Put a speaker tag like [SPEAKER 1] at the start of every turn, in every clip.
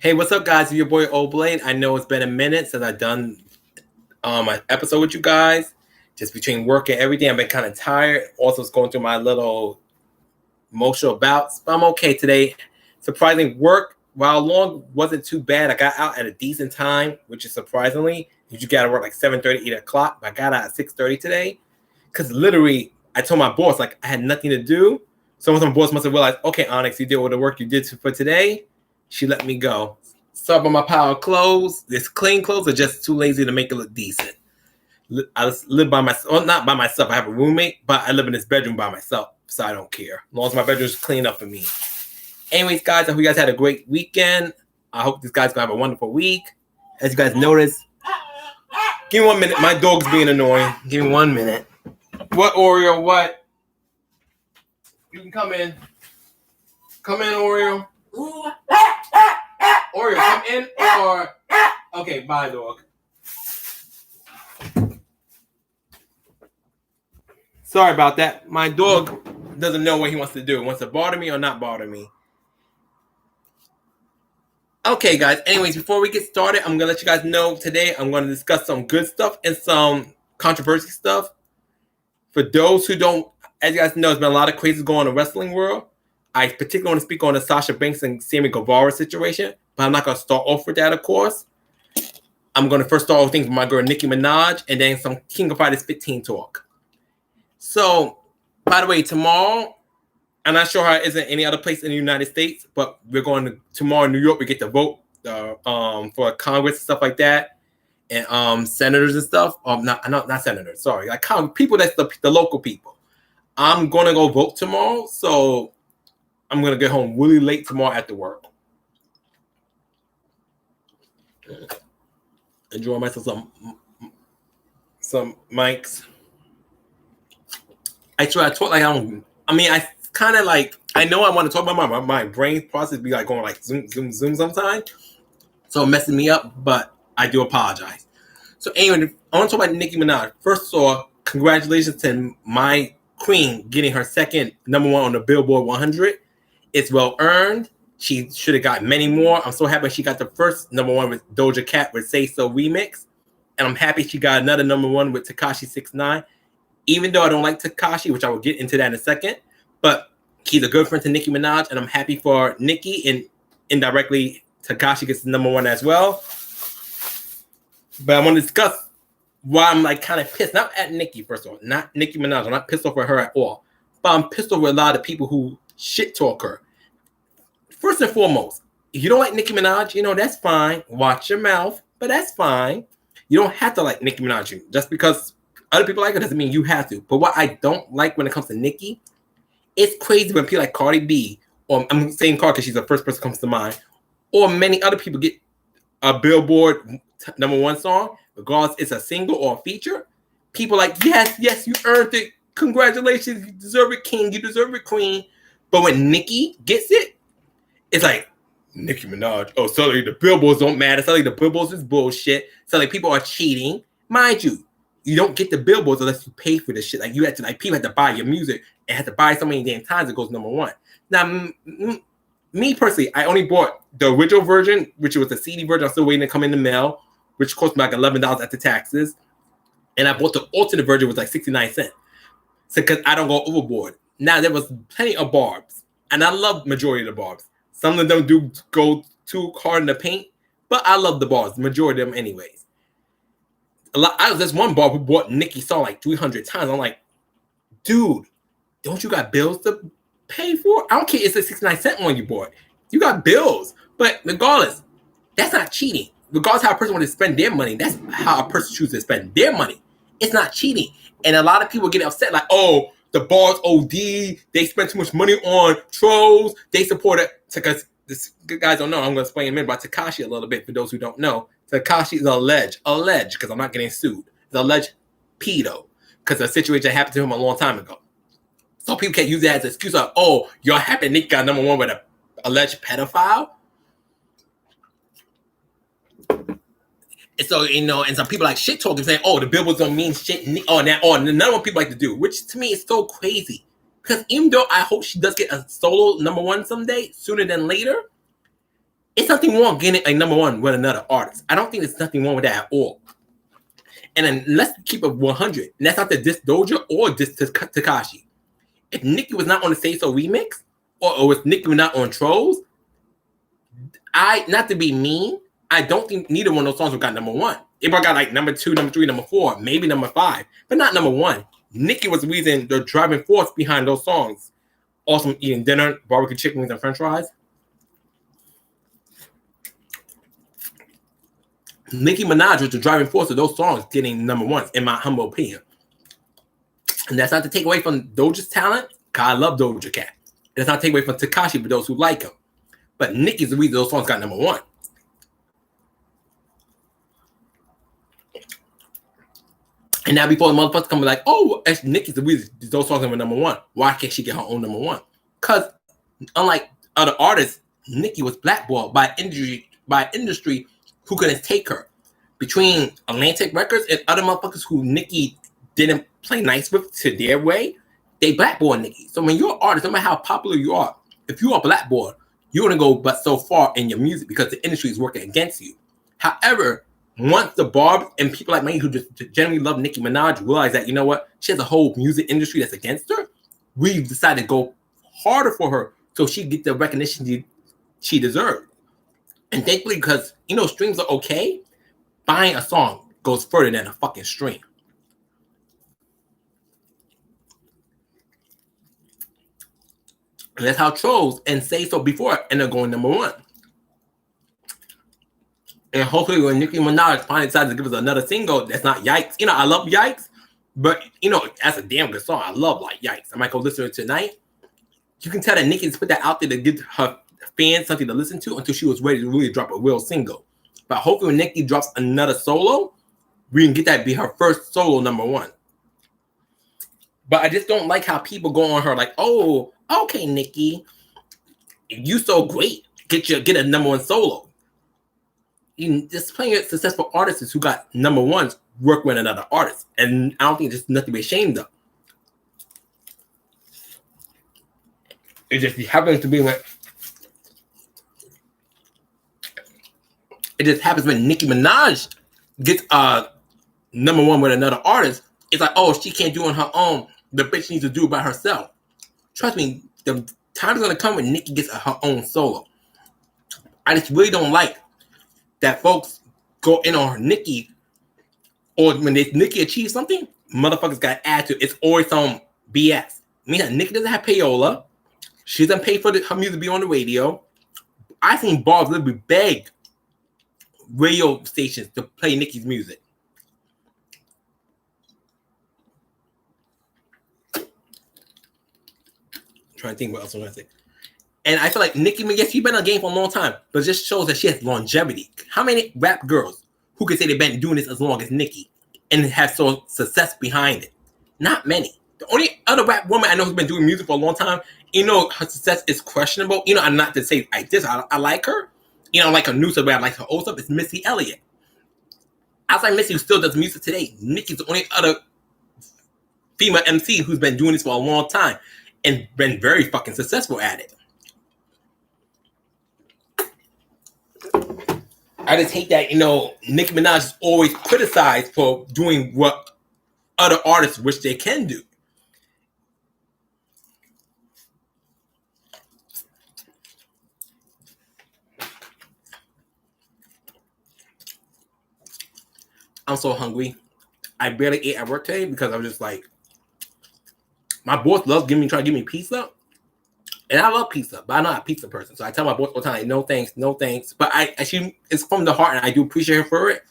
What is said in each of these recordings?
[SPEAKER 1] Hey, what's up, guys? It's your boy O.Blade. I know it's been a minute since I've done an episode with you guys. Just between work and everything, I've been kind of tired. Also, it's going through my little emotional bouts, but I'm okay today. Surprisingly, work, while long, wasn't too bad. I got out at a decent time, which is surprisingly. You got to work like 7:30, 8 o'clock, but I got out at 6:30 today. Because literally, I told my boss, like, I had nothing to do. So my boss must have realized, okay, Onyx, you did all the work you did for today. She let me go. Sorry about my pile of clothes. This clean clothes are just too lazy to make it look decent. I live by myself. Well, not by myself. I have a roommate, but I live in this bedroom by myself, so I don't care. As long as my bedroom is clean up for me. Anyways, guys, I hope you guys had a great weekend. I hope this guy's going to have a wonderful week. As you guys notice, give me 1 minute. My dog's being annoying. Give me 1 minute. What, Oreo? What? You can come in. Come in, Oreo. Oreo, come in or... Okay, bye, dog. Sorry about that. My dog doesn't know what he wants to do. He wants to bother me or not bother me. Okay, guys. Anyways, before we get started, I'm going to let you guys know today I'm going to discuss some good stuff and some controversial stuff. For those who don't, as you guys know, there's been a lot of crazy going on in the wrestling world. I particularly want to speak on the Sasha Banks and Sammy Guevara situation, but I'm not going to start off with that, of course. I'm going to first start with things with my girl Nicki Minaj and then some King of Fighters 15 talk. So, by the way, tomorrow, I'm not sure how it is in any other place in the United States, but we're going to, tomorrow in New York, we get to vote for Congress and stuff like that, and senators and stuff. Not senators, sorry. Like people that's the local people. I'm going to go vote tomorrow, so I'm going to get home really late tomorrow after work. Enjoy myself some mics. I try to talk like I kind of like, I know I want to talk about my brain process be like going like zoom sometimes. So messing me up, but I do apologize. So anyway, I want to talk about Nicki Minaj. First of all, congratulations to my queen getting her second #1 on the Billboard 100. It's well earned. She should have got many more. I'm so happy she got the first #1 with Doja Cat with Say So Remix. And I'm happy she got another #1 with Tekashi 6ix9ine. Even though I don't like Tekashi, which I will get into that in a second. But he's a good friend to Nicki Minaj. And I'm happy for Nicki, and indirectly Tekashi gets the #1 as well. But I want to discuss why I'm like kind of pissed. Not at Nicki, first of all. Not Nicki Minaj. I'm not pissed off at her at all. But I'm pissed off with a lot of people who shit talk her. First and foremost, if you don't like Nicki Minaj, that's fine. Watch your mouth, but that's fine. You don't have to like Nicki Minaj. Just because other people like her doesn't mean you have to. But what I don't like when it comes to Nicki, it's crazy when people like Cardi B, or I'm saying Cardi because she's the first person that comes to mind, or many other people get a Billboard #1 song, regardless it's a single or a feature. People like, yes, you earned it. Congratulations, you deserve it, king. You deserve it, queen. But when Nicki gets it, it's like, Nicki Minaj. Oh, suddenly the Billboards don't matter. Suddenly the Billboards is bullshit. Suddenly people are cheating. Mind you, you don't get the Billboards unless you pay for this shit. Like, you have to, like, people have to buy your music and have to buy so many damn times it goes #1. Now, me personally, I only bought the original version, which was the CD version. I'm still waiting to come in the mail, which cost me like $11 after taxes. And I bought the alternate version, which was like 69 cents. So, because I don't go overboard. Now, there was plenty of barbs, and I love majority of the barbs. Some of them do go too hard in the paint, but I love the barbs, the majority of them anyways. There's one barb who bought Nicki's song like 300 times. I'm like, dude, don't you got bills to pay for? I don't care if it's a 69 cent one you bought. You got bills. But regardless, that's not cheating. Regardless how a person wants to spend their money, that's how a person chooses to spend their money. It's not cheating. And a lot of people get upset like, oh, the bars OD, they spend too much money on trolls, they support it. Because this guys don't know, I'm going to explain in a minute about Tekashi a little bit for those who don't know. Tekashi is alleged, because I'm not getting sued, is alleged pedo, because a situation happened to him a long time ago. So people can't use that as an excuse of, oh, you're happy Nick got #1 with an alleged pedophile? And so, and some people like shit talking saying, oh, the Billboards don't mean shit. None of people like to do, which to me is so crazy. Because even though I hope she does get a solo #1 someday, sooner than later, It's nothing wrong getting a number one with another artist. I don't think there's nothing wrong with that at all. And then let's keep it 100. And that's not the diss Doja or diss Tekashi. If Nicki was not on the Say So remix, or if Nicki was not on Trolls, not to be mean, I don't think neither one of those songs would got number one. It probably got like number 2, number 3, number 4, maybe number 5, but not number 1. Nicki was the reason, the driving force behind those songs. Awesome Eating Dinner, Barbecue Chicken Wings and French Fries. Nicki Minaj was the driving force of those songs getting number 1, in my humble opinion. And that's not to take away from Doja's talent, because I love Doja Cat. That's not to take away from Tekashi for those who like him. But Nicki's the reason those songs got number 1. And now before the motherfuckers come like, oh, Nicki's the reason those songs are number 1. Why can't she get her own number 1? Because unlike other artists, Nicki was blackballed by industry who couldn't take her. Between Atlantic Records and other motherfuckers who Nicki didn't play nice with to their way, they blackballed Nicki. So when you're an artist, no matter how popular you are, if you are blackballed, you're gonna go but so far in your music because the industry is working against you. However, once the Barbs and people like me who just generally love Nicki Minaj realize that, you know what, she has a whole music industry that's against her, we've decided to go harder for her so she get the recognition she deserves. And thankfully, because, you know, streams are okay, buying a song goes further than a fucking stream. And that's how Trolls and Say So before end up going number 1. And hopefully when Nicki Minaj finally decides to give us another single that's not Yikes. You know, I love Yikes, but, you know, that's a damn good song. I love, like, Yikes. I might go listen to it tonight. You can tell that Nicki's put that out there to give her fans something to listen to until she was ready to really drop a real single. But hopefully when Nicki drops another solo, we can get that be her first solo number 1. But I just don't like how people go on her like, oh, okay, Nicki, you so great. Get a number 1 solo. There's plenty of successful artists who got number 1s work with another artist. And I don't think there's nothing to be ashamed of. It just happens to be when it just happens when Nicki Minaj gets number 1 with another artist. It's like, oh, she can't do it on her own. The bitch needs to do it by herself. Trust me, the time is gonna come when Nicki gets her own solo. I just really don't like that folks go in on Nicki, or when Nicki achieves something, motherfuckers got add to it. It's always some BS. I mean, Nicki doesn't have payola. She doesn't pay for her music to be on the radio. I seen Barbs literally beg radio stations to play Nicki's music. Trying to think what else I'm gonna say. And I feel like Nicki, yes, she's been on the game for a long time, but it just shows that she has longevity. How many rap girls who can say they've been doing this as long as Nicki and have so success behind it? Not many. The only other rap woman I know who's been doing music for a long time, you know, her success is questionable. You know, I'm not to say like this. I like her. You know, I like her new stuff, but I like her old stuff. It's Missy Elliott. Outside Missy, who still does music today, Nicki's the only other female MC who's been doing this for a long time and been very fucking successful at it. I just hate that, you know, Nicki Minaj is always criticized for doing what other artists wish they can do. I'm so hungry. I barely ate at work today because I was just like, my boss loves trying to give me pizza. And I love pizza, but I'm not a pizza person. So I tell my boss all the time, like, no thanks, no thanks. But it's from the heart, and I do appreciate her for it.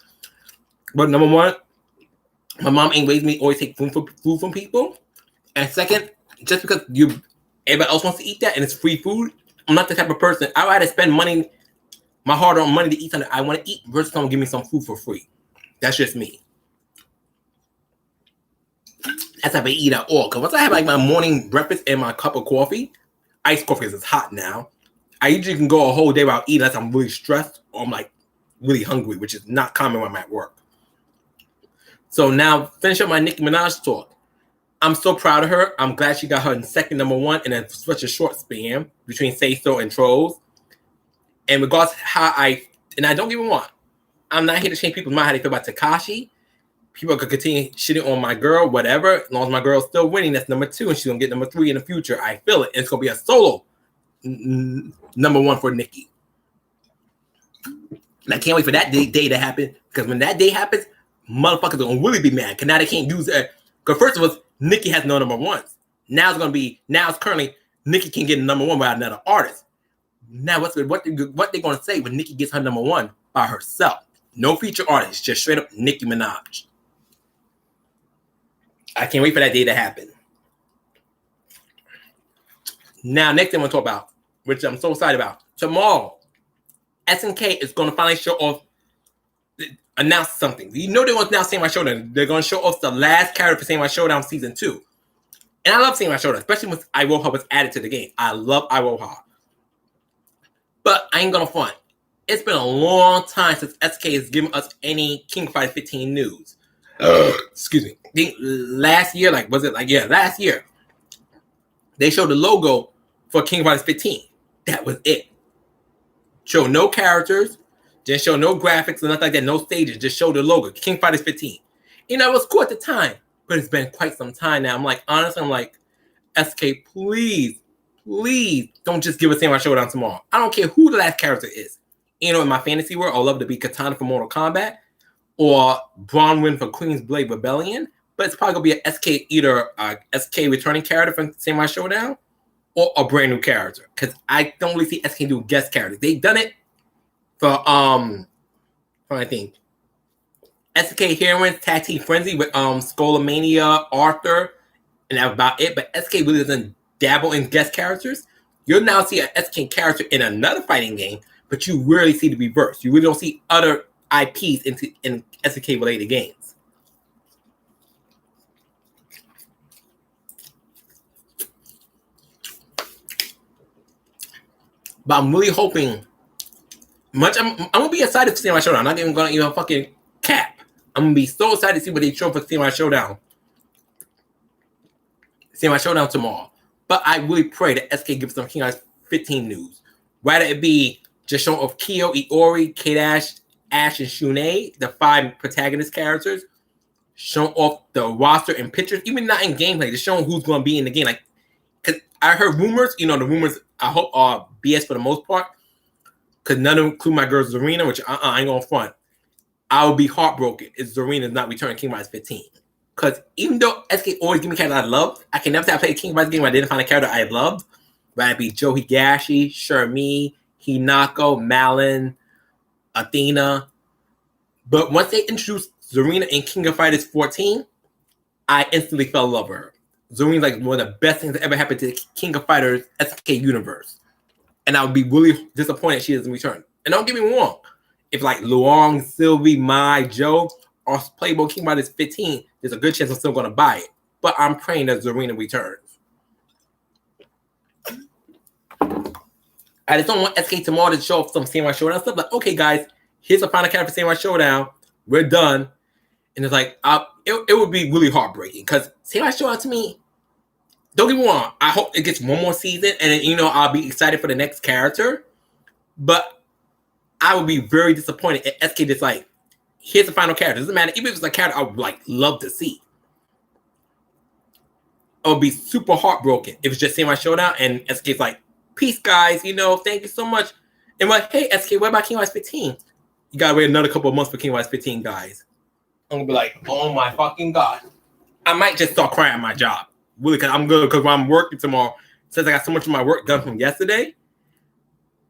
[SPEAKER 1] But number 1, my mom ain't raised me always take food from people. And second, just because everybody else wants to eat that and it's free food, I'm not the type of person. I'd rather spend money, my hard-earned money to eat something I want to eat versus someone give me some food for free. That's just me. That's how I eat at all. Because once I have like my morning breakfast and my cup of coffee, iced coffee because it's hot now, I usually can go a whole day without eating unless I'm really stressed or I'm like really hungry, which is not common when I'm at work. So now, finish up my Nicki Minaj talk. I'm so proud of her. I'm glad she got her second number 1 in such a short span between Say So and Trolls. And regardless how I don't get me wrong, I'm not here to change people's mind how they feel about Tekashi. People could continue shitting on my girl, whatever. As long as my girl's still winning, that's number 2, and she's gonna get number 3 in the future. I feel it. And it's gonna be a solo number 1 for Nicki. And I can't wait for that day to happen, because when that day happens, motherfuckers are gonna really be mad. Because now they can't use it. Because first of all, Nicki has no number 1s. Now it's currently Nicki can get a number 1 without another artist. Now what they gonna say when Nicki gets her number 1 by herself? No feature artist, just straight up Nicki Minaj. I can't wait for that day to happen. Now, next thing I want to talk about, which I'm so excited about. Tomorrow, SNK is going to finally show off, announce something. You know they're going to announce Samurai Showdown. They're going to show off the last character for Samurai Showdown Season 2. And I love Samurai Showdown, especially when Iroha was added to the game. I love Iroha. But I ain't going to front. It's been a long time since SK has given us any King of Fighters 15 news. Excuse me. I think last year, last year, they showed the logo for King of Fighters 15. That was it. Show no characters, didn't show no graphics or nothing like that, no stages, just show the logo, King of Fighters 15. You know, it was cool at the time, but it's been quite some time now. Honestly, SK, please don't just give us Samurai Showdown tomorrow. I don't care who the last character is. You know, in my fantasy world, I'd love to be Katana from Mortal Kombat or Bronwyn for Queen's Blade Rebellion, but it's probably going to be an SK, either a SK returning character from Samurai Showdown or a brand new character, because I don't really see SK do guest characters. They've done it for, I think, SK Heroines Tag Team Frenzy with Skullomania, Arthur, and that's about it, but SK really doesn't dabble in guest characters. You'll now see an SK character in another fighting game, but you rarely see the reverse. You really don't see other IPs in SNK-related games. But I'm really hoping I'm gonna be excited to see my showdown. I'm not even gonna fucking cap. I'm gonna be so excited to see what they show for my showdown. See my showdown tomorrow. But I really pray that SK gives some King of 15 news. Whether it be just showing off Kyo, Iori, K-Dash, Ash, and Shunei, the 5 protagonist characters, showing off the roster and pictures, even not in gameplay, just showing who's going to be in the game. Because I heard rumors, the rumors I hope are BS for the most part, because none of them include my girl Zarina, which I ain't going to front. I would be heartbroken if Zarina's not returning King of Fighters 15. Because even though SK always give me characters I love, I can never say I played a King of Fighters game where I didn't find a character I loved. Whether it be Joe Higashi, Shermie, Hinako, Malin, Athena. But once they introduced Zarina in King of Fighters 14, I instantly fell in love with her. Zarina's one of the best things that ever happened to the King of Fighters SK universe. And I would be really disappointed if she doesn't return. And don't get me wrong, if Luong, Sylvie, Mai, Joe are playable King of Fighters 15, there's a good chance I'm still going to buy it. But I'm praying that Zarina returns. I just don't want SK tomorrow to show off some Samurai Showdown stuff. Okay, guys, here's a final character for Samurai Showdown. We're done. And it's it would be really heartbreaking, because Samurai Showdown to me, don't get me wrong, I hope it gets one more season, and then, I'll be excited for the next character. But I would be very disappointed if SK just here's the final character. It doesn't matter, even if it's a character I would love to see. I would be super heartbroken if it's just Samurai Showdown and SK's peace, guys. Thank you so much. And hey, SK, what about King of Fighters 15? You gotta wait another couple of months for King of Fighters 15, guys. I'm gonna be oh my fucking god. I might just start crying at my job. Really, because I'm good. Because when I'm working tomorrow, since I got so much of my work done from yesterday,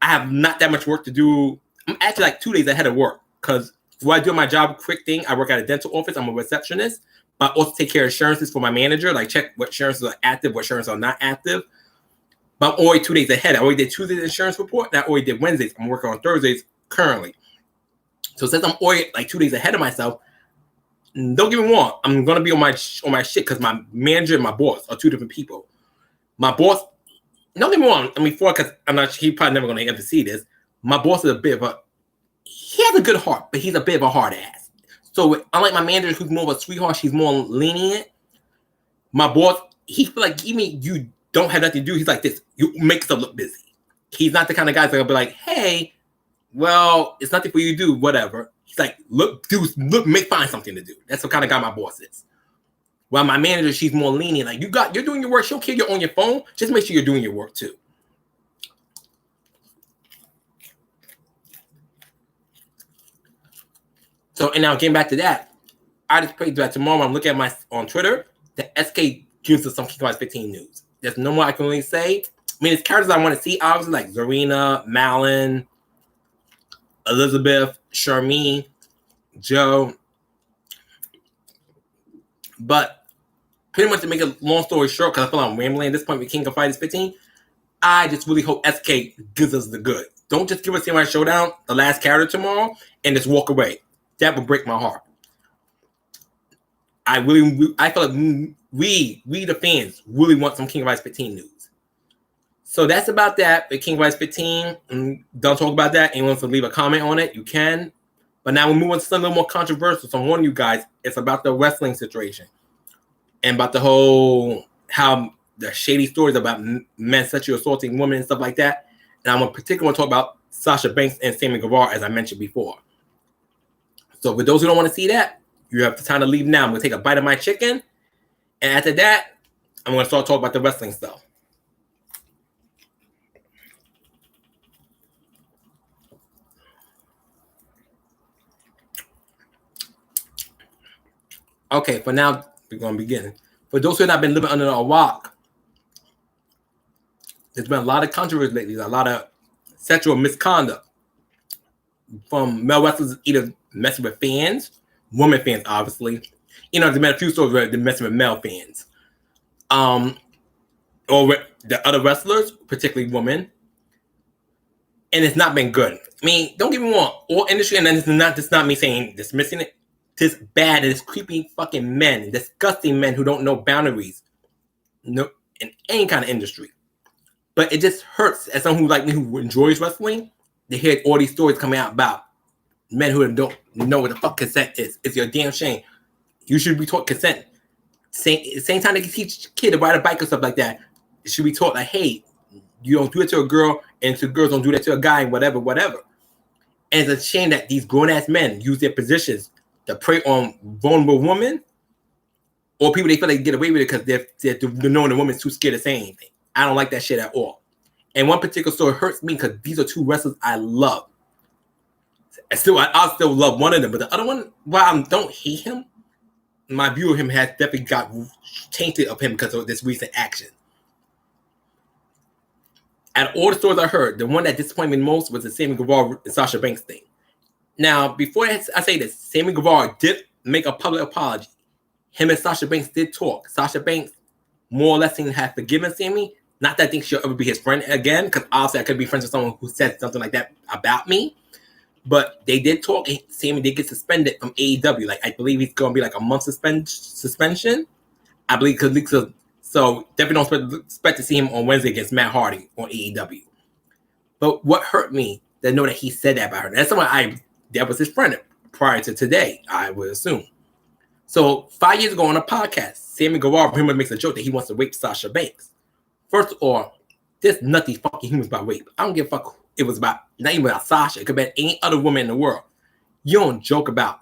[SPEAKER 1] I have not that much work to do. I'm actually 2 days ahead of work. Because when I do my job, quick thing, I work at a dental office. I'm a receptionist. But I also take care of insurances for my manager. Check what insurances are active, what insurances are not active. But I'm always 2 days ahead. I already did Tuesday's insurance report, and I already did Wednesdays. I'm working on Thursdays currently. So since I'm already 2 days ahead of myself, don't get me wrong, I'm gonna be on my shit, because my manager and my boss are 2 different people. My boss, don't get me wrong, because I'm not, he probably never gonna ever see this. My boss is he has a good heart, but he's a bit of a hard ass. So unlike my manager, who's more of a sweetheart, she's more lenient. My boss, he feel even you don't have nothing to do. He's this. You make stuff look busy. He's not the kind of guy that's gonna be hey, well, it's nothing for you to do, whatever. He's like, look, find something to do. That's the kind of guy my boss is. Well, my manager, she's more lenient. Like, you're doing your work. She don't care you're on your phone. Just make sure you're doing your work too. So, and now getting back to that, I just prayed that tomorrow I'm looking at on Twitter, the SK gives us some King Class 15 news. There's no more I can really say. I mean, it's characters I want to see, obviously, like Zarina, Malin, Elizabeth, Charmaine, Joe. But pretty much to make a long story short, because I feel like I'm rambling at this point with King of Fighters 15, I just really hope SK gives us the good. Don't just give us Samurai Showdown, the last character tomorrow, and just walk away. That would break my heart. I feel like we the fans really want some King of Fighters 15 news. So that's about that with King of Fighters 15. Don't talk about that. Anyone wants to leave a comment on it, you can. But now we'll move on to something a little more controversial. So I'm warning you guys, it's about the wrestling situation. And about the whole, how the shady stories about men sexually assaulting women and stuff like that. And I'm particularly want to talk about Sasha Banks and Sammy Guevara, as I mentioned before. So for those who don't want to see that, you have the time to leave now. I'm going to take a bite of my chicken. And after that, I'm going to start talking about the wrestling stuff. Okay, for now, we're going to begin. For those who have not been living under a rock, there's been a lot of controversy lately. There's a lot of sexual misconduct from male wrestlers either messing with fans, women fans, obviously. You know, there's been a few stories where they're messing with male fans. Or the other wrestlers, particularly women. And it's not been good. I mean, don't get me wrong. All industry, and then it's not me saying dismissing it. This bad, this creepy fucking men, disgusting men who don't know boundaries, in any kind of industry. But it just hurts as someone who like me who enjoys wrestling to hear all these stories coming out about men who don't know what the fuck consent is. It's your damn shame. You should be taught consent. Same time they can teach a kid to ride a bike or stuff like that. It should be taught like, hey, you don't do it to a girl, and to girls don't do that to a guy, and whatever. And it's a shame that these grown-ass men use their positions to prey on vulnerable women or people they feel they can get away with it because they're knowing the woman's too scared to say anything. I don't like that shit at all. And one particular story hurts me because these are two wrestlers I love. I still love one of them, but the other one, while I don't hate him, my view of him has definitely got tainted of him because of this recent action. Out of all the stories I heard, the one that disappointed me most was the Sammy Guevara and Sasha Banks thing. Now, before I say this, Sammy Guevara did make a public apology. Him and Sasha Banks did talk. Sasha Banks more or less seemed to have forgiven Sammy. Not that I think she'll ever be his friend again, because obviously I could be friends with someone who said something like that about me. But they did talk, and Sammy did get suspended from AEW. Like, I believe he's going to be like a month suspension. I believe, so definitely don't expect to see him on Wednesday against Matt Hardy on AEW. But what hurt me, to know that he said that about her. That's someone that was his friend prior to today, I would assume. So 5 years ago on a podcast, Sammy Guevara pretty much makes a joke that he wants to rape Sasha Banks. First of all, there's nothing fucking humans about rape. I don't give a fuck. It was about, not even about Sasha. It could be any other woman in the world. You don't joke about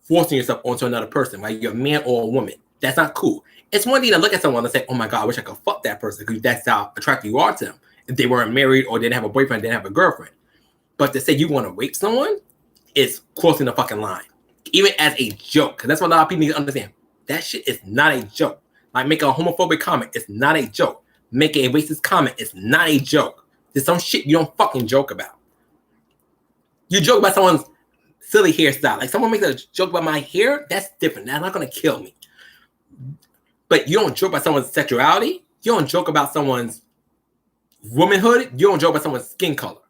[SPEAKER 1] forcing yourself onto another person, right? You're a man or a woman. That's not cool. It's one thing to look at someone and say, oh my God, I wish I could fuck that person, because that's how attracted you are to them. If they weren't married or didn't have a boyfriend, didn't have a girlfriend. But to say you want to rape someone is crossing the fucking line. Even as a joke. Because that's what a lot of people need to understand. That shit is not a joke. Like, make a homophobic comment, it's not a joke. Make a racist comment, it's not a joke. There's some shit you don't fucking joke about. You joke about someone's silly hairstyle. Like, someone makes a joke about my hair, that's different. That's not going to kill me. But you don't joke about someone's sexuality. You don't joke about someone's womanhood. You don't joke about someone's skin color.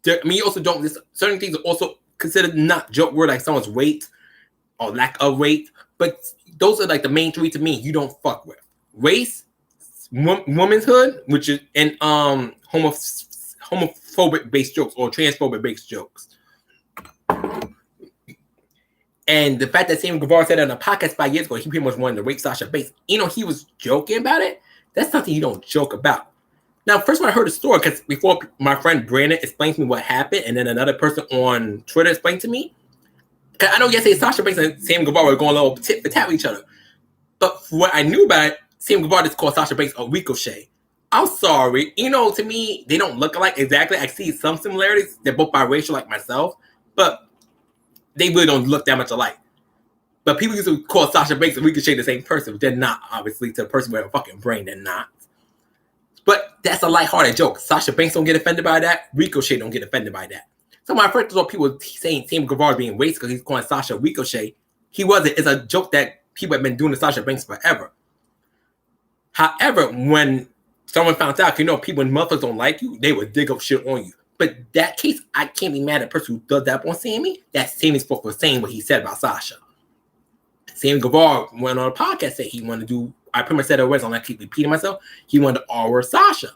[SPEAKER 1] You also don't, certain things are also considered not joke word, like someone's weight or lack of weight. But those are like the main three to me you don't fuck with. Race, womanhood, which is, and homophobic based jokes or transphobic based jokes. And the fact that Sammy Guevara said on a podcast 5 years ago, he pretty much wanted to rape Sasha Banks. You know, he was joking about it. That's something you don't joke about. Now, first when I heard the story, because before my friend Brandon explained to me what happened, and then another person on Twitter explained to me, because I know yesterday Sasha Banks and Sam Guevara were going a little tit for tat with each other. But what I knew about it, Sam Guevara just called Sasha Banks a ricochet. I'm sorry. To me, they don't look alike exactly. I see some similarities. They're both biracial like myself, but they really don't look that much alike. But people used to call Sasha Banks and Ricochet the same person, but they're not, obviously, to a person with a fucking brain, they're not. But that's a lighthearted joke. Sasha Banks don't get offended by that. Ricochet don't get offended by that. So my first thought people saying Sam Guevara being racist because he's calling Sasha Ricochet. He wasn't. It's a joke that people have been doing to Sasha Banks forever. However, when someone found out, people when motherfuckers don't like you, they would dig up shit on you. But that case, I can't be mad at the person who does that on Sammy. That's Sammy's fault for saying what he said about Sasha. Sam Guevara went on a podcast said he wanted to do, I pretty much said it was, I'm going to keep repeating myself, he wanted to R-word Sasha.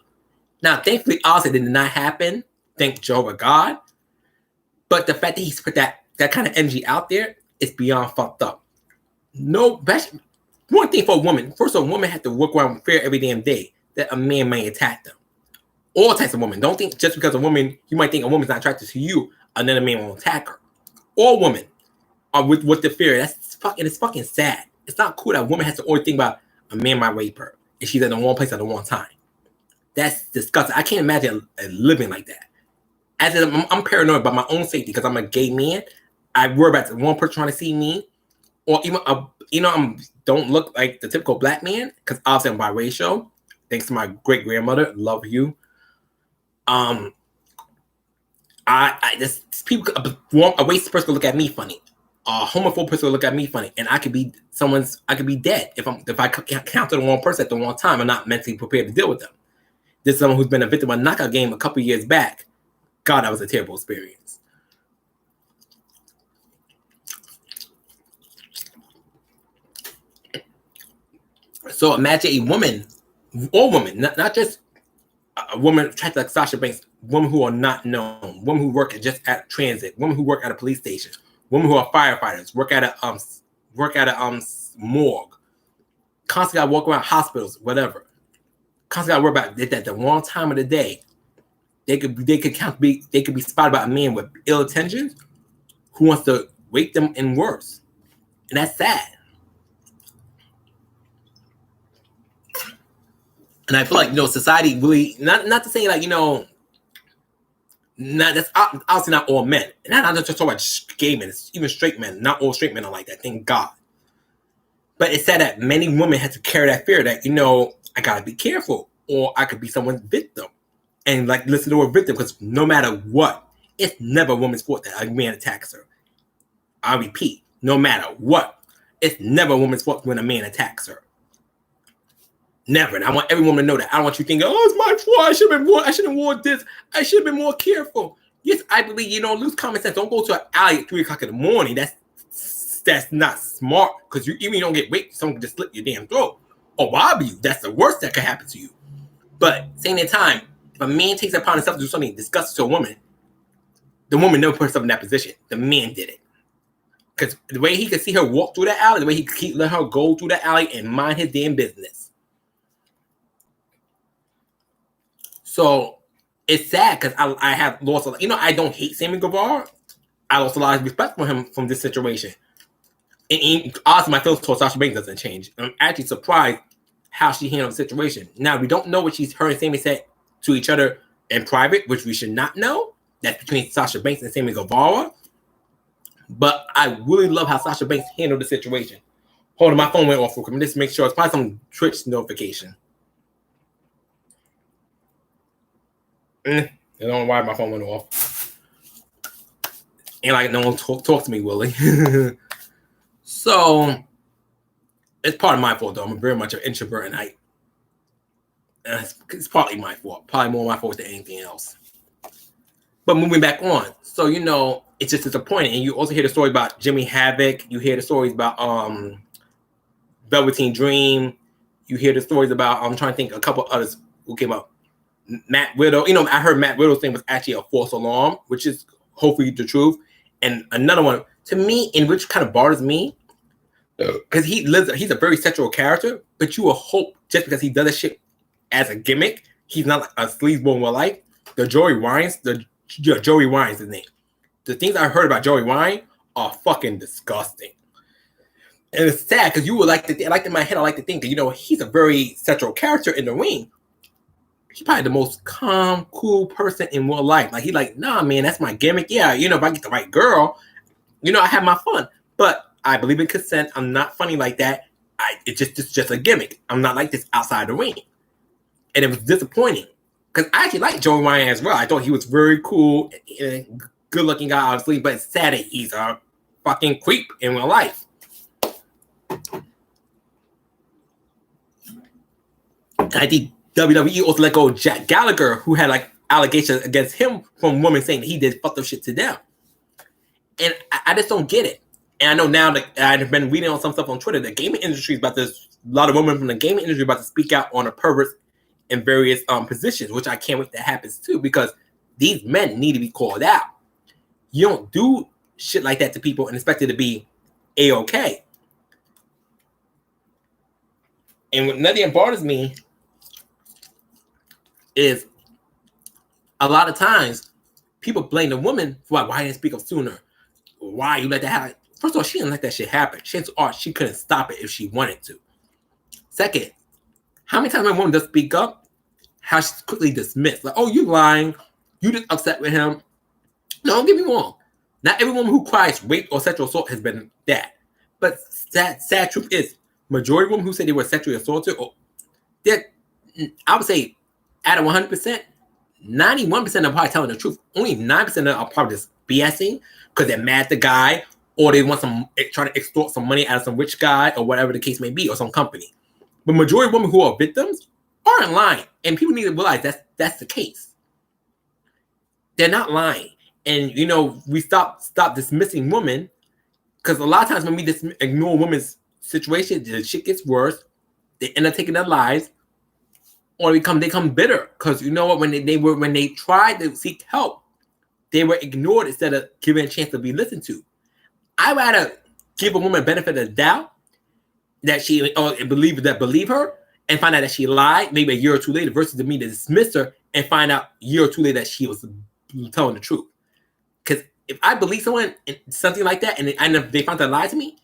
[SPEAKER 1] Now, thankfully, obviously, it did not happen. Thank Jehovah God. But the fact that he's put that kind of energy out there is beyond fucked up. No, one thing for a woman, first of all, a woman has to work around with fear every damn day that a man may attack them. All types of women. Don't think just because a woman, you might think a woman's not attracted to you, another man will attack her. All women are with the fear. It's fucking sad. It's not cool that a woman has to always think about a man might rape her if she's in the wrong place at the wrong time. That's disgusting. I can't imagine living like that. I'm paranoid about my own safety because I'm a gay man. I worry about the one person trying to see me, or even I don't look like the typical black man because obviously I'm biracial. Thanks to my great grandmother, love you. I just people a racist person will look at me funny. A homophobic person will look at me funny, and I could be dead if I counter the wrong person at the wrong time. I'm not mentally prepared to deal with them. This is someone who's been a victim of a knockout game a couple years back. God, that was a terrible experience. So imagine a woman, all women, not just a woman attracted like Sasha Banks, women who are not known, women who work just at transit, women who work at a police station, women who are firefighters, work at a morgue, constantly got to walk around hospitals, whatever. Constantly got to worry about that at the wrong time of the day. They could be spotted by a man with ill intentions who wants to rape them and worse, and that's sad. And I feel like society really not to say like not that's obviously not all men, and I'm not just talking about gay men, it's even straight men. Not all straight men are like that, thank God. But it's sad that many women have to carry that fear that I gotta be careful, or I could be someone's victim. And like listen to the word victim, because no matter what, it's never a woman's fault that a man attacks her. I repeat, no matter what, it's never a woman's fault when a man attacks her. Never. And I want every woman to know that. I don't want you thinking, it's my fault. I shouldn't have worn this. I should have been more careful. Yes, I believe, lose common sense. Don't go to an alley at 3 o'clock in the morning. That's not smart, because even you don't get raped, someone can just slit your damn throat or rob you. That's the worst that could happen to you. But same time, if a man takes it upon himself to do something disgusting to a woman, the woman never put herself in that position. The man did it. Because the way he could see her walk through that alley, the way he could let her go through that alley and mind his damn business. So it's sad because I have lost a lot. I don't hate Sammy Guevara. I lost a lot of respect for him from this situation. And honestly, my feelings towards Sasha Banks doesn't change. I'm actually surprised how she handled the situation. Now, we don't know what her and Sammy said to each other in private, which we should not know. That's between Sasha Banks and Sammy Guevara. But I really love how Sasha Banks handled the situation. Hold on, my phone went off real quick. Let's make sure it's probably some Twitch notification. I don't know why my phone went off. And like no one talk to me, Willie. So it's part of my fault though. I'm very much an introvert, and it's partly my fault. Probably more my fault than anything else. But moving back on, so it's just disappointing. And you also hear the story about Jimmy Havoc. You hear the stories about Velveteen Dream. You hear the stories about I'm trying to think a couple others who came up. Matt Widow, I heard Matt Widow's thing was actually a false alarm, which is hopefully the truth. And another one, to me, in which kind of bothers me, because he's a very sexual character, but you will hope just because he does that shit as a gimmick, he's not like a sleazeball in real life. Joey Wine's his name. The things I heard about Joey Wine are fucking disgusting. And it's sad because you would like to, like in my head, I like to think that, you know, he's a very central character in the ring. He's probably the most calm, cool person in real life. Like, he's like, nah, man, that's my gimmick. Yeah, you know, if I get the right girl, you know, I have my fun. But I believe in consent. I'm not funny like that. It's just a gimmick. I'm not like this outside the ring. And it was disappointing because I actually liked Joey Ryan as well. I thought he was very cool, good looking guy, obviously, but it's sad that he's a fucking creep in real life. I think WWE also let go Jack Gallagher, who had like allegations against him from women saying that he did fucked up shit to them. And I just don't get it. And I know now that I've been reading on some stuff on Twitter, the gaming industry is about to, a lot of women from the gaming industry about to speak out on the perverts in various positions, which I can't wait that happens too, because these men need to be called out. You don't do shit like that to people and expect it to be A-okay. And what another thing bothers me is a lot of times people blame the woman for why I didn't speak up sooner. Why you let that happen? First of all, she didn't let that shit happen. She couldn't stop it if she wanted to. Second, how many times when a woman does speak up, how she's quickly dismissed. Like, oh, you lying. You just upset with him. No, don't get me wrong. Not every woman who cries rape or sexual assault has been that. But sad truth is, majority of women who say they were sexually assaulted, I would say out of 100%, 91% are probably telling the truth. Only 9% are probably just BSing because they're mad at the guy, or they want trying to extort some money out of some rich guy, or whatever the case may be, or some company. But majority of women who are victims aren't lying, and people need to realize that's the case. They're not lying, and you know we stop dismissing women, because a lot of times when we just ignore women's situation, the shit gets worse. They end up taking their lives, or they become bitter. Because you know what, when they tried to seek help, they were ignored instead of given a chance to be listened to. I'd rather give a woman benefit of the doubt that believe her and find out that she lied maybe a year or two later, versus me to dismiss her and find out a year or two later that she was telling the truth. Because if I believe someone in something like that and they find out they lied to me,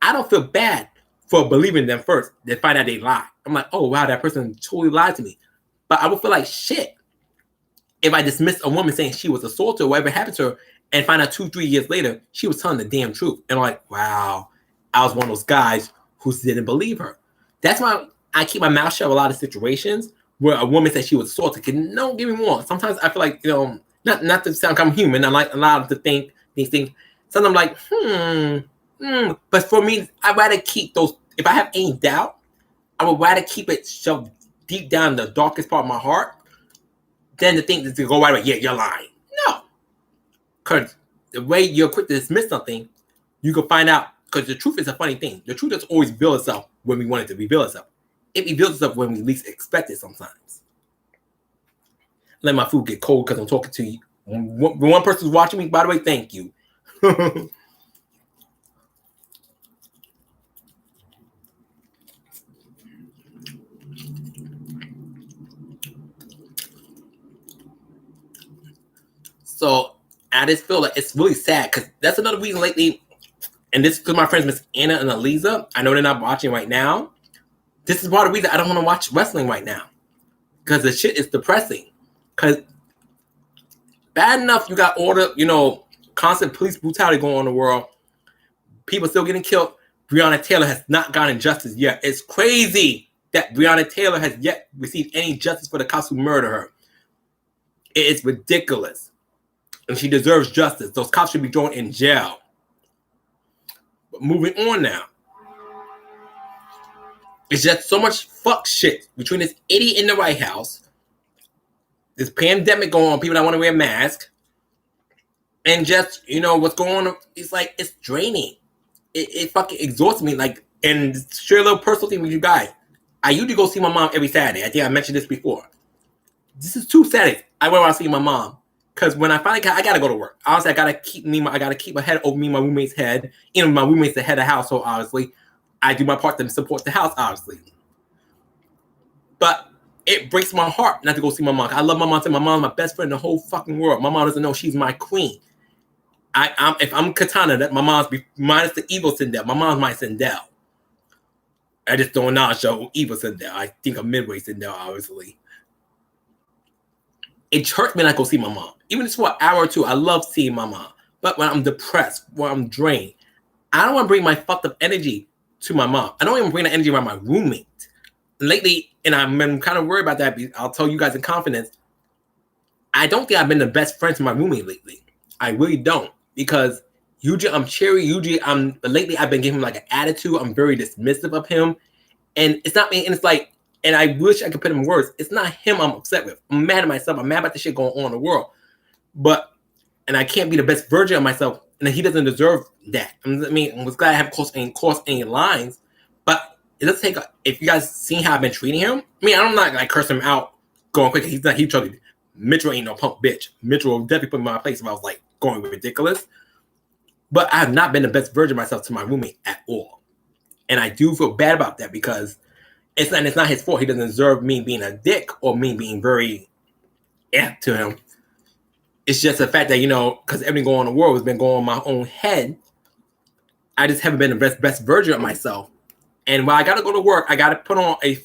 [SPEAKER 1] I don't feel bad for believing them first. They find out they lie. I'm like, oh wow, that person totally lied to me. But I would feel like shit if I dismiss a woman saying she was assaulted or whatever happened to her, and find out 2-3 years later she was telling the damn truth. And I'm like, wow, I was one of those guys who didn't believe her. That's why I keep my mouth shut in a lot of situations where a woman says she was assaulted. Don't get me wrong. Sometimes I feel like, you know, not to sound I'm human, I like allowed to think these things. Sometimes I'm like, But for me, I'd rather keep those. If I have any doubt, I would rather keep it shoved deep down in the darkest part of my heart than to think to go right away, yeah, you're lying. No. Because the way you're quick to dismiss something, you can find out, because the truth is a funny thing. The truth doesn't always reveal itself when we want it to reveal itself. It reveals itself when we least expect it sometimes. Let my food get cold because I'm talking to you. When one person's watching me, by the way, thank you. So I just feel like it's really sad, because that's another reason lately, and this is because my friends Miss Anna and Aliza, I know they're not watching right now. This is part of the reason I don't want to watch wrestling right now, because the shit is depressing. Because bad enough you got all the, you know, constant police brutality going on in the world. People still getting killed. Breonna Taylor has not gotten justice yet. It's crazy that Breonna Taylor has yet received any justice for the cops who murdered her. It is ridiculous. And she deserves justice. Those cops should be thrown in jail. But moving on now. It's just so much fuck shit between this idiot in the White House, this pandemic going on, people that want to wear masks, and just, you know, what's going on. It's like, it's draining. It fucking exhausts me. Like, and share a little personal thing with you guys. I usually go see my mom every Saturday. I think I mentioned this before. This is 2 Saturdays I went around seeing my mom. Because when I finally I gotta go to work. Honestly, I gotta keep a head over me, my roommate's head. You know, my roommate's the head of the household, obviously. I do my part to support the house, obviously. But it breaks my heart not to go see my mom. I love my mom. My mom's my best friend in the whole fucking world. My mom doesn't know she's my queen. If I'm Katana, that my mom's minus the evil Sindel. My mom's my Sindel. I just don't know show evil Sindel. I think I'm midway Sindel, obviously. It hurts me not to go see my mom. Even just for an hour or two, I love seeing my mom. But when I'm depressed, when I'm drained, I don't want to bring my fucked up energy to my mom. I don't even bring that energy around my roommate. Lately, and I'm kind of worried about that. I'll tell you guys in confidence, I don't think I've been the best friend to my roommate lately. I really don't. Because usually I'm cheery. Lately I've been giving him like an attitude. I'm very dismissive of him. And it's not me. And it's like, and I wish I could put him in words. It's not him I'm upset with. I'm mad at myself. I'm mad about the shit going on in the world. And I can't be the best version of myself. And he doesn't deserve that. I mean, I was glad I haven't crossed any lines. But it doesn't take, if you guys seen how I've been treating him, I mean, I'm not like cursing him out going quick. He's trying to, Mitchell ain't no punk bitch. Mitchell will definitely put me in my place if I was like going ridiculous. But I have not been the best version of myself to my roommate at all. And I do feel bad about that because it's not his fault. He doesn't deserve me being a dick or me being very apt to him. It's just the fact that, because everything going on in the world has been going on in my own head. I just haven't been the best version of myself. And while I got to go to work, I got to put on a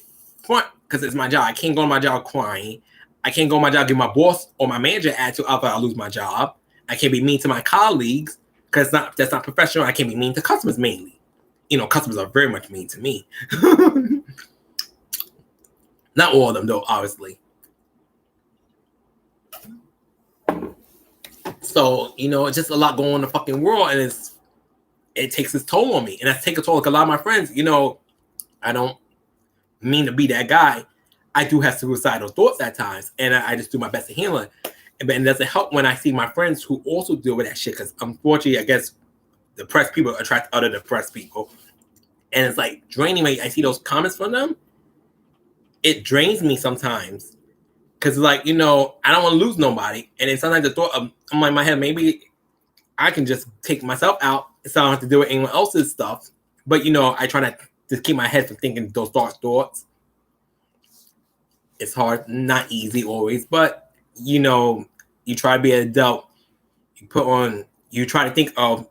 [SPEAKER 1] front because it's my job. I can't go to my job crying. I can't go to my job give my boss or my manager attitude after I lose my job. I can't be mean to my colleagues because that's not professional. I can't be mean to customers mainly. Customers are very much mean to me. Not all of them, though, obviously. So, it's just a lot going on in the fucking world, and it takes its toll on me. And that's taking a toll. Like a lot of my friends, I don't mean to be that guy. I do have suicidal thoughts at times, and I just do my best to handle it. But it doesn't help when I see my friends who also deal with that shit, because unfortunately, I guess depressed people attract other depressed people. And it's like draining me. I see those comments from them. It drains me sometimes. Because, I don't want to lose nobody. And then sometimes the thought of, I'm like in my head, maybe I can just take myself out so I don't have to deal with anyone else's stuff. But, I try not to keep my head from thinking those dark thoughts. It's hard, not easy always. But, you try to be an adult. You try to think of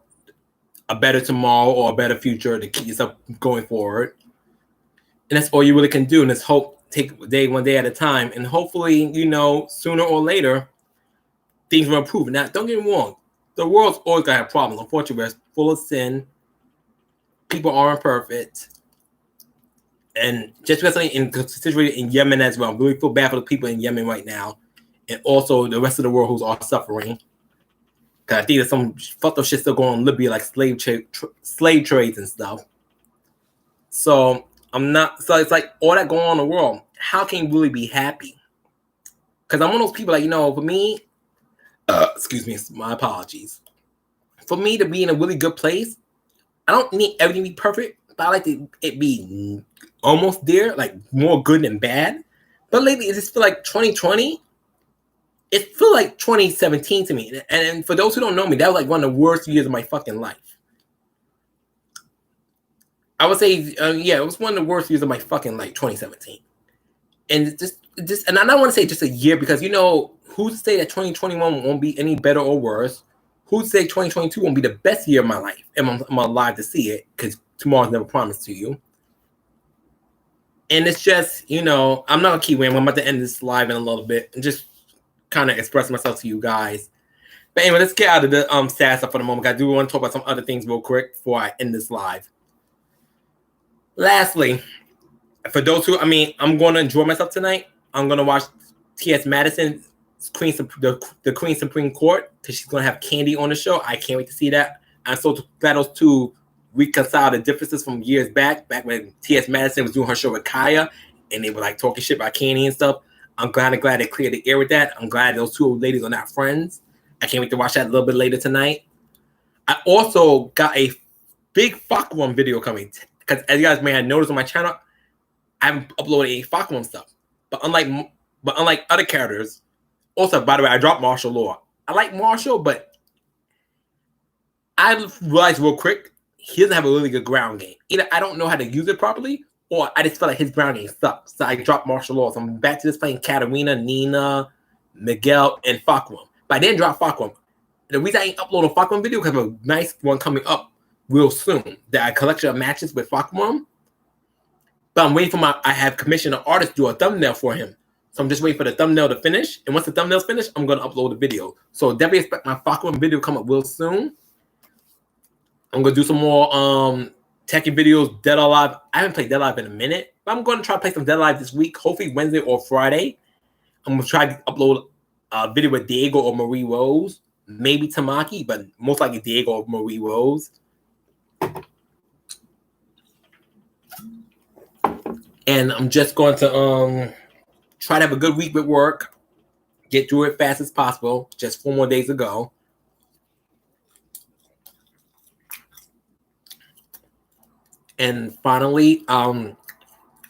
[SPEAKER 1] a better tomorrow or a better future to keep yourself going forward. And that's all you really can do. And just take one day at a time. And hopefully, sooner or later, things will improve. Now, don't get me wrong. The world's always going to have problems. Unfortunately, we're full of sin. People aren't perfect. And just because I'm in the situation in Yemen as well, I really feel bad for the people in Yemen right now. And also the rest of the world who's all suffering. Because I think there's some fucked up shit still going on in Libya, like slave trades and stuff. So it's like all that going on in the world. How can you really be happy? Because I'm one of those people for me, excuse me, my apologies. For me to be in a really good place, I don't need everything to be perfect, but I like it be almost there, like more good than bad. But lately, it just feel like 2020. It feel like 2017 to me. And for those who don't know me, that was like one of the worst years of my fucking life. I would say, it was one of the worst years of my fucking life, 2017. And and I don't want to say just a year because, who's to say that 2021 won't be any better or worse? Who's to say 2022 won't be the best year of my life? And I'm alive to see it because tomorrow's never promised to you. And it's just, I'm not going to keep waiting. I'm about to end this live in a little bit and just kind of express myself to you guys. But anyway, let's get out of the sad stuff for the moment. I do want to talk about some other things real quick before I end this live. Lastly, for those who, I'm going to enjoy myself tonight. I'm going to watch T.S. Madison's the Queen Supreme Court because she's going to have Candy on the show. I can't wait to see that. I'm so glad those two reconcile the differences from years back when T.S. Madison was doing her show with Kaya and they were like talking shit about Candy and stuff. I'm glad they cleared the air with that. I'm glad those two old ladies are not friends. I can't wait to watch that a little bit later tonight. I also got a big Fakrum video coming because as you guys may have noticed on my channel, I haven't uploaded a Fakrum stuff. But unlike other characters, also, by the way, I dropped Martial Law. I like Martial, but I realized real quick, he doesn't have a really good ground game. Either I don't know how to use it properly, or I just felt like his ground game sucks. So I dropped martial law. So I'm back to just playing Katarina, Nina, Miguel, and Fakram. But I didn't drop Fakram. The reason I ain't upload a Fakram video because I have a nice one coming up real soon. That I collection of matches with Fakram. But I'm waiting for I have commissioned an artist to do a thumbnail for him. So I'm just waiting for the thumbnail to finish. And once the thumbnail's finished, I'm going to upload the video. So definitely expect my Fakram video to come up real soon. I'm going to do some more Tekken videos, Dead or Alive. I haven't played Dead or Alive in a minute. But I'm going to try to play some Dead or Alive this week. Hopefully Wednesday or Friday. I'm going to try to upload a video with Diego or Marie Rose. Maybe Tamaki, but most likely Diego or Marie Rose. And I'm just going to try to have a good week with work. Get through it fast as possible. Just 4 more days to go. And finally, I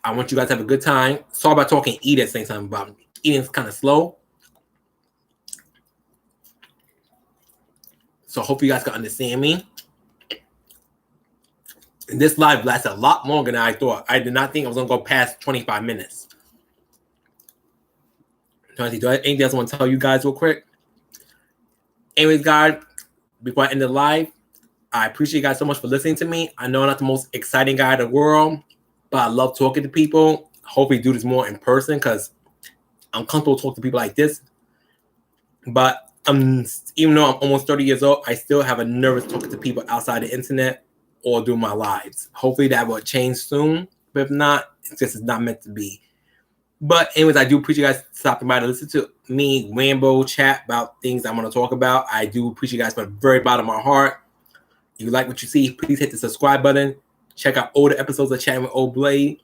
[SPEAKER 1] want you guys to have a good time. Sorry about talking and eat at the same time, but eating's kind of slow. So hopefully you guys can understand me. And this live lasted a lot longer than I thought. I did not think I was going to go past 25 minutes. Do I have anything else I want to tell you guys real quick? Anyways, guys, before I end the live, I appreciate you guys so much for listening to me. I know I'm not the most exciting guy in the world, but I love talking to people. Hopefully do this more in person because I'm comfortable talking to people like this. But even though I'm almost 30 years old, I still have a nervous talking to people outside the internet or doing my lives. Hopefully that will change soon. But if not, it's not meant to be. But anyways, I do appreciate you guys stopping by to listen to me ramble chat about things I'm going to talk about. I do appreciate you guys from the very bottom of my heart. If you like what you see, please hit the subscribe button. Check out older episodes of Chatting With O.Blade.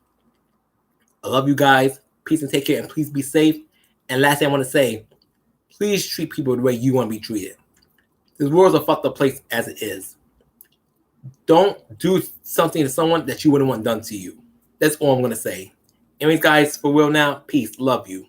[SPEAKER 1] I love you guys. Peace and take care, and please be safe. And last thing I want to say, please treat people the way you want to be treated. This world's a fucked up place as it is. Don't do something to someone that you wouldn't want done to you. That's all I'm going to say. Anyways, guys, for real now, peace. Love you.